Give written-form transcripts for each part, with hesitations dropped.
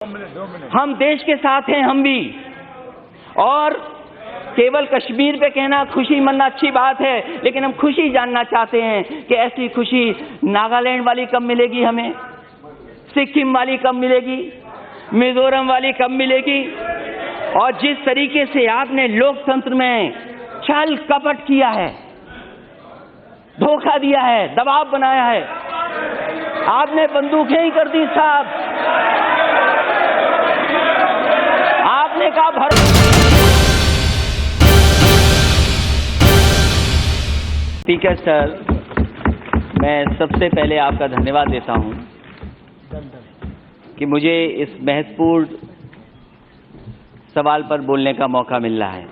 हम देश के साथ हैं, हम भी। और केवल कश्मीर पे कहना खुशी मनाना अच्छी बात है, लेकिन हम खुशी जानना चाहते हैं कि ऐसी खुशी नागालैंड वाली कब मिलेगी, हमें सिक्किम वाली कब मिलेगी, मिजोरम वाली कब मिलेगी। और जिस तरीके से आपने लोकतंत्र में छल कपट किया है, धोखा दिया है, दबाव बनाया है, आपने बंदूकें ही कर दी साहब। आपने कहा स्पीकर सर, मैं सबसे पहले आपका धन्यवाद देता हूं कि मुझे इस महत्वपूर्ण सवाल पर बोलने का मौका मिल रहा है।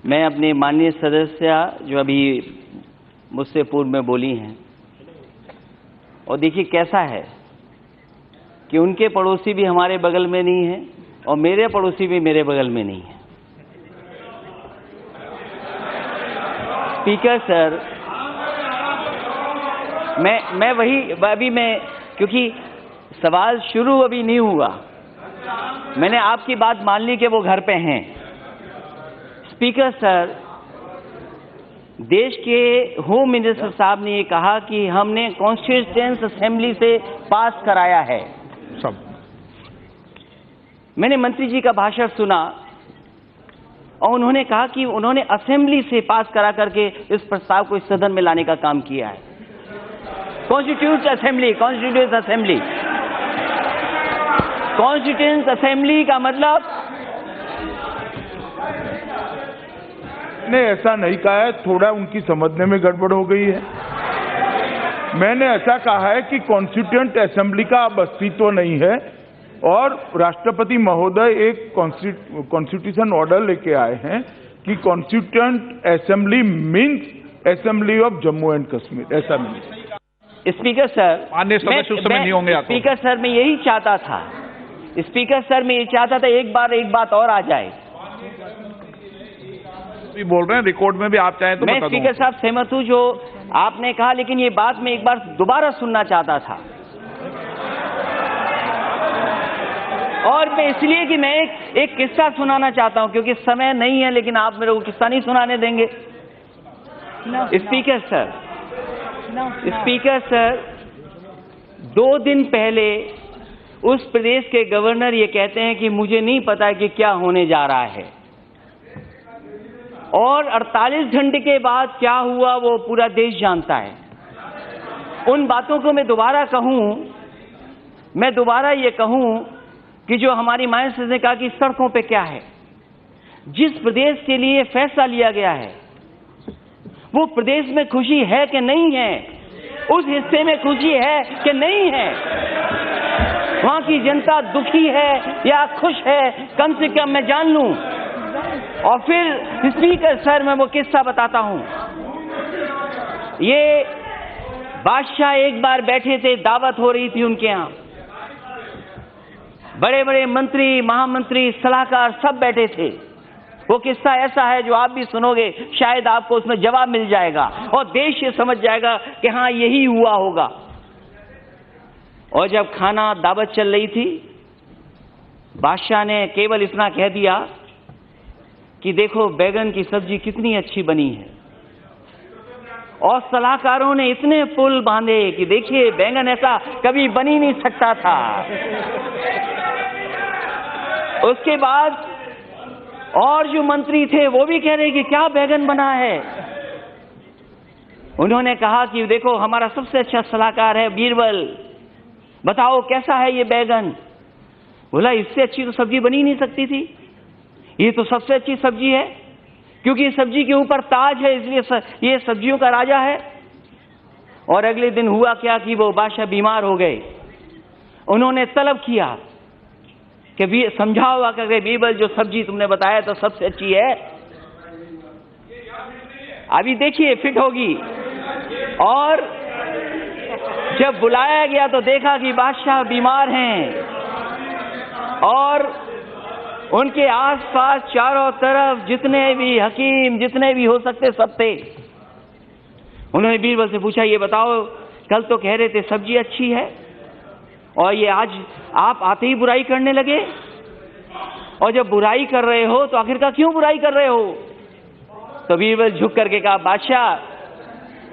मैं अपने माननीय सदस्य जो अभी मुझसे पूर्व में बोली हैं, और देखिए कैसा है कि उनके पड़ोसी भी हमारे बगल में नहीं है और मेरे पड़ोसी भी मेरे बगल में नहीं है। स्पीकर सर, मैं क्योंकि सवाल शुरू अभी नहीं हुआ, मैंने आपकी बात मान ली कि वो घर पे हैं। स्पीकर सर, देश के होम मिनिस्टर साहब ने ये कहा कि हमने कॉन्स्टिट्यूएंट असेंबली से पास कराया है सब। मैंने मंत्री जी का भाषण सुना और उन्होंने कहा कि उन्होंने असेंबली से पास करा करके इस प्रस्ताव को इस सदन में लाने का काम किया है। कॉन्स्टिट्यूएंट असेंबली का मतलब ने ऐसा नहीं कहा है, थोड़ा उनकी समझने में गड़बड़ हो गई है। मैंने ऐसा कहा है कि कॉन्स्टिट्यूएंट असेंबली का अब अस्तित्व नहीं है और राष्ट्रपति महोदय एक कॉन्स्टिट्यूशन ऑर्डर लेके आए हैं कि constituent assembly means assembly of Jammu and Kashmir, ऐसा नहीं। स्पीकर सर, माननीय सदस्य उस समय नहीं होंगे। स्पीकर सर, मैं यही चाहता था, स्पीकर सर मैं ये चाहता था एक बात और आ जाए। भी बोल रहे हैं, रिकॉर्ड में भी आप चाहें तो मैं स्पीकर साहब सहमत हूं जो आपने कहा, लेकिन ये बात मैं एक बार दोबारा सुनना चाहता था। और मैं इसलिए कि मैं एक किस्सा सुनाना चाहता हूं, क्योंकि समय नहीं है, लेकिन आप मेरे को किस्सा नहीं सुनाने देंगे। स्पीकर सर, 2 दिन पहले उस प्रदेश के गवर्नर ये कहते हैं कि मुझे नहीं पता कि क्या होने जा रहा है, और 48 घंटे के बाद क्या हुआ वो पूरा देश जानता है। उन बातों को मैं दोबारा ये कहूं कि जो हमारी माननीय ने कहा कि सड़कों पे क्या है, जिस प्रदेश के लिए फैसला लिया गया है वो प्रदेश में खुशी है कि नहीं है, उस हिस्से में खुशी है कि नहीं है, वहां की जनता दुखी है या खुश है, कम से कम मैं जान लूं। और फिर स्पीकर सर, मैं वो किस्सा बताता हूं। ये बादशाह एक बार बैठे थे, दावत हो रही थी उनके यहां, बड़े बड़े मंत्री, महामंत्री, सलाहकार सब बैठे थे। वो किस्सा ऐसा है जो आप भी सुनोगे, शायद आपको उसमें जवाब मिल जाएगा और देश ये समझ जाएगा कि हाँ यही हुआ होगा। और जब खाना दावत चल रही थी, बादशाह ने केवल इतना कह दिया कि देखो बैगन की सब्जी कितनी अच्छी बनी है, और सलाहकारों ने इतने पुल बांधे कि देखिए बैंगन ऐसा कभी बन ही नहीं सकता था। उसके बाद और जो मंत्री थे वो भी कह रहे कि क्या बैगन बना है। उन्होंने कहा कि देखो हमारा सबसे अच्छा सलाहकार है बीरबल, बताओ कैसा है ये बैगन। बोला इससे अच्छी तो सब्जी बनी नहीं सकती थी, ये तो सबसे अच्छी सब्जी है, क्योंकि सब्जी के ऊपर ताज है, इसलिए ये सब्जियों का राजा है। और अगले दिन हुआ क्या कि वो बादशाह बीमार हो गए। उन्होंने तलब किया कि समझाओ आकर के बीरबल, जो सब्जी तुमने बताया तो सबसे अच्छी है, अभी देखिए फिट होगी। और जब बुलाया गया तो देखा कि बादशाह बीमार हैं और उनके आसपास चारों तरफ जितने भी हकीम, जितने भी हो सकते सब थे। उन्होंने बीरबल से पूछा, ये बताओ कल तो कह रहे थे सब्जी अच्छी है, और ये आज आप आते ही बुराई करने लगे। और जब बुराई कर रहे हो तो आखिरकार क्यों बुराई कर रहे हो? तो बीरबल झुक करके कहा, बादशाह,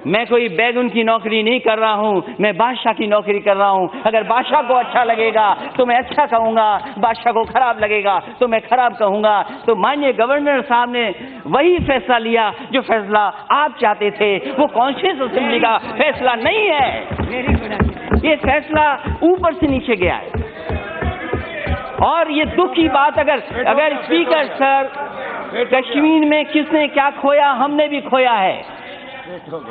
मैं कोई बैगुन की नौकरी नहीं कर रहा हूं, मैं बादशाह की नौकरी कर रहा हूं। अगर बादशाह को अच्छा लगेगा तो मैं अच्छा कहूंगा, बादशाह को खराब लगेगा तो मैं खराब कहूंगा। तो माननीय गवर्नर साहब ने वही फैसला लिया जो फैसला आप चाहते थे। वो कॉन्स्टिट्यूशन असेंबली का फैसला नहीं है, ये फैसला ऊपर से नीचे गया है। और ये दुख की बात, अगर स्पीकर सर, कश्मीर में किसने क्या खोया? हमने भी खोया है,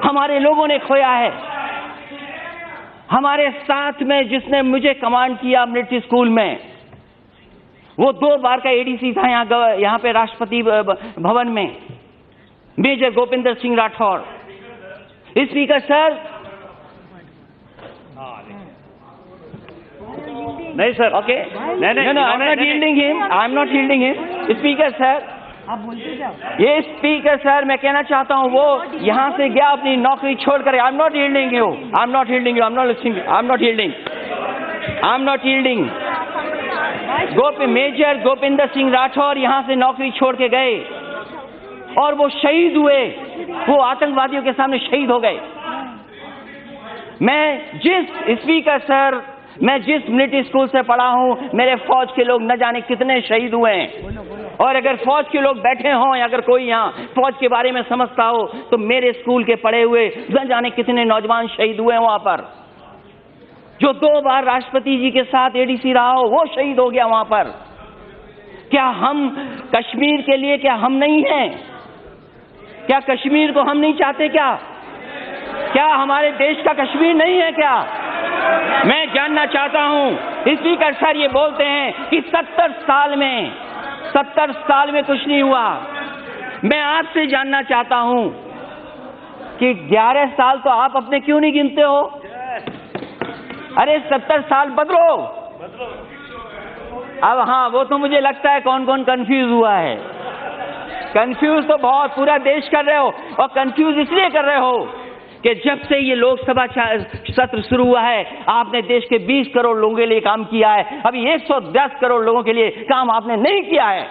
हमारे लोगों ने खोया है। हमारे साथ में जिसने मुझे कमांड किया मिलिट्री स्कूल में, वो 2 बार का एडीसी था यहाँ पे राष्ट्रपति भवन में, major Govinder Singh Rathore. Speaker sir, नहीं sir, okay, I am not yielding him. Speaker sir, आप बोलते जाओ। ये स्पीकर सर, मैं कहना चाहता हूं, वो यहां से गया अपनी नौकरी छोड़कर। I am not yielding you, I am not yielding you, I am not listening, I am not yielding, I am not yielding. Major Govinder Singh Rathore यहां से नौकरी छोड़ के गए और वो शहीद हुए, वो आतंकवादियों के सामने शहीद हो गए। मैं जिस मिलिट्री स्कूल से पढ़ा हूं, मेरे फौज के लोग न जाने कितने शहीद हुए हैं। और अगर फौज के लोग बैठे हों या अगर कोई यहाँ फौज के बारे में समझता हो तो मेरे स्कूल के पढ़े हुए न जाने कितने नौजवान शहीद हुए हैं वहां पर। जो 2 बार राष्ट्रपति जी के साथ एडीसी रहा हो, वो शहीद हो गया वहां पर। क्या हम कश्मीर के लिए, क्या हम नहीं हैं? क्या कश्मीर को हम नहीं चाहते? क्या हमारे देश का कश्मीर नहीं है? क्या मैं जानना चाहता हूं। स्पीकर सर ये बोलते हैं कि 70 साल में कुछ नहीं हुआ। मैं आपसे जानना चाहता हूं कि 11 साल तो आप अपने क्यों नहीं गिनते हो? अरे 70 साल बदलो। अब हाँ, वो तो मुझे लगता है कौन कौन कंफ्यूज हुआ है। कंफ्यूज तो बहुत पूरा देश कर रहे हो, और कंफ्यूज इसलिए कर रहे हो कि जब से ये लोकसभा सत्र शुरू हुआ है, आपने देश के 20 करोड़ लोगों के लिए काम किया है। अभी 110 करोड़ लोगों के लिए काम आपने नहीं किया है।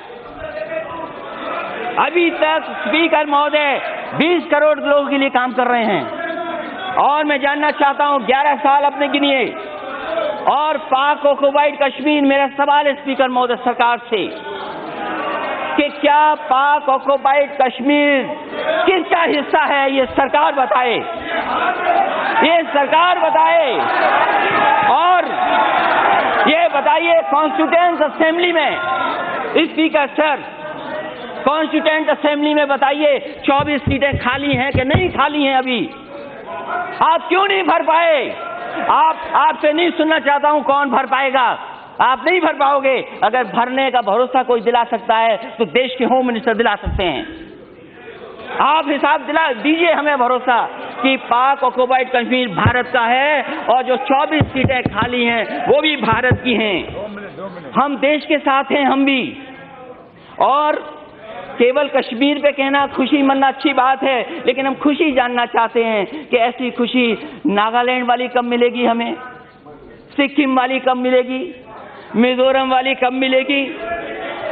अभी तक स्पीकर महोदय 20 करोड़ लोगों के लिए काम कर रहे हैं। और मैं जानना चाहता हूं, 11 साल अपने गिनिए। और पाक ऑक्युपाइड कश्मीर, मेरा सवाल है स्पीकर महोदय सरकार से कि क्या पाक ऑक्युपाइड कश्मीर किसका हिस्सा है? ये सरकार बताए, ये सरकार बताए। और ये बताइए, कॉन्स्टिट्यूएंट असेंबली में, स्पीकर सर, कॉन्स्टिट्यूएंट असेंबली में बताइए 24 सीटें खाली हैं कि नहीं खाली हैं? अभी आप क्यों नहीं भर पाए? आपसे नहीं सुनना चाहता हूं कौन भर पाएगा। आप नहीं भर पाओगे। अगर भरने का भरोसा कोई दिला सकता है तो देश के होम मिनिस्टर दिला सकते हैं। आप हिसाब दिला दीजिए हमें भरोसा कि पाक ऑक्युपाइड कश्मीर भारत का है और जो 24 सीटें खाली हैं वो भी भारत की हैं। हम देश के साथ हैं, हम भी। और केवल कश्मीर पे कहना, खुशी मनाना अच्छी बात है, लेकिन हम खुशी जानना चाहते हैं कि ऐसी खुशी नागालैंड वाली कब मिलेगी हमें? सिक्किम वाली कब मिलेगी? मिजोरम वाली कब मिलेगी?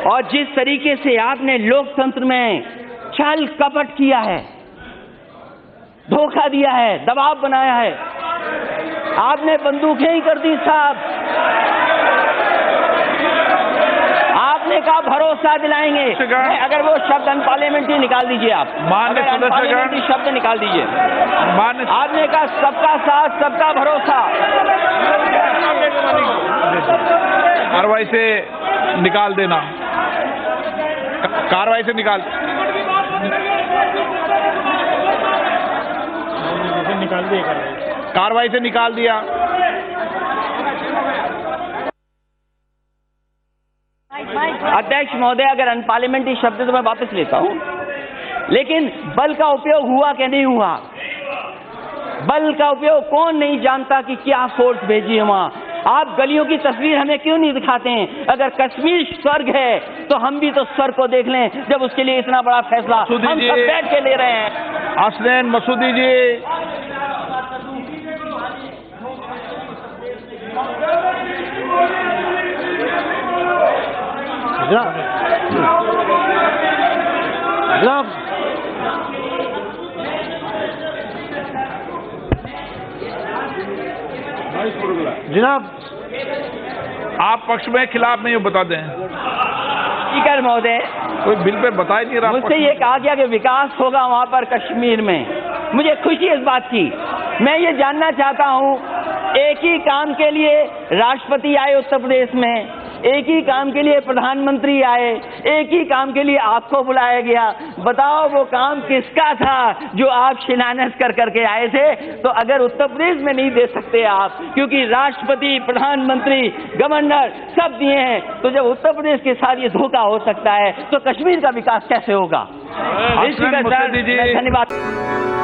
और जिस तरीके से आपने लोकतंत्र में छल कपट किया है, धोखा दिया है, दबाव बनाया है, आपने बंदूकें ही कर दी साहब। आपने कहा भरोसा दिलाएंगे। अगर वो शब्द अनपार्लियामेंट्री निकाल दीजिए आप, अनपार्लियामेंट्री शब्द निकाल दीजिए। आपने कहा सबका साथ, सबका भरोसा। कार्रवाई से निकाल देना, कार्रवाई से निकाल दिया, कार्रवाई से निकाल दिया। अध्यक्ष महोदय, अगर अनपार्लियामेंट्री शब्द तो मैं वापस लेता हूं, लेकिन बल का उपयोग हुआ कि नहीं हुआ? बल का उपयोग कौन नहीं जानता कि क्या फोर्स भेजी है वहां? आप गलियों की तस्वीर हमें क्यों नहीं दिखाते हैं? अगर कश्मीर स्वर्ग है तो हम भी तो स्वर्ग को देख लें, जब उसके लिए इतना बड़ा फैसला हम सब बैठ के ले रहे हैं। हसनैन मसूदी जी, जनाब जनाब आप पक्ष में खिलाफ नहीं हो, बता दें। स्पीकर महोदय, कोई बिल पे बता ही नहीं रहा। मुझसे ये कहा गया कि विकास होगा वहां पर कश्मीर में। मुझे खुशी इस बात की। मैं ये जानना चाहता हूं, एक ही काम के लिए राष्ट्रपति आए उत्तर प्रदेश में, एक ही काम के लिए प्रधानमंत्री आए, एक ही काम के लिए आपको बुलाया गया। बताओ वो काम किसका था जो आप शिलान्यास कर करके आए थे? तो अगर उत्तर प्रदेश में नहीं दे सकते आप, क्योंकि राष्ट्रपति, प्रधानमंत्री, गवर्नर सब दिए हैं, तो जब उत्तर प्रदेश के साथ ये धोखा हो सकता है तो कश्मीर का विकास कैसे होगा? धन्यवाद। धन्यवाद।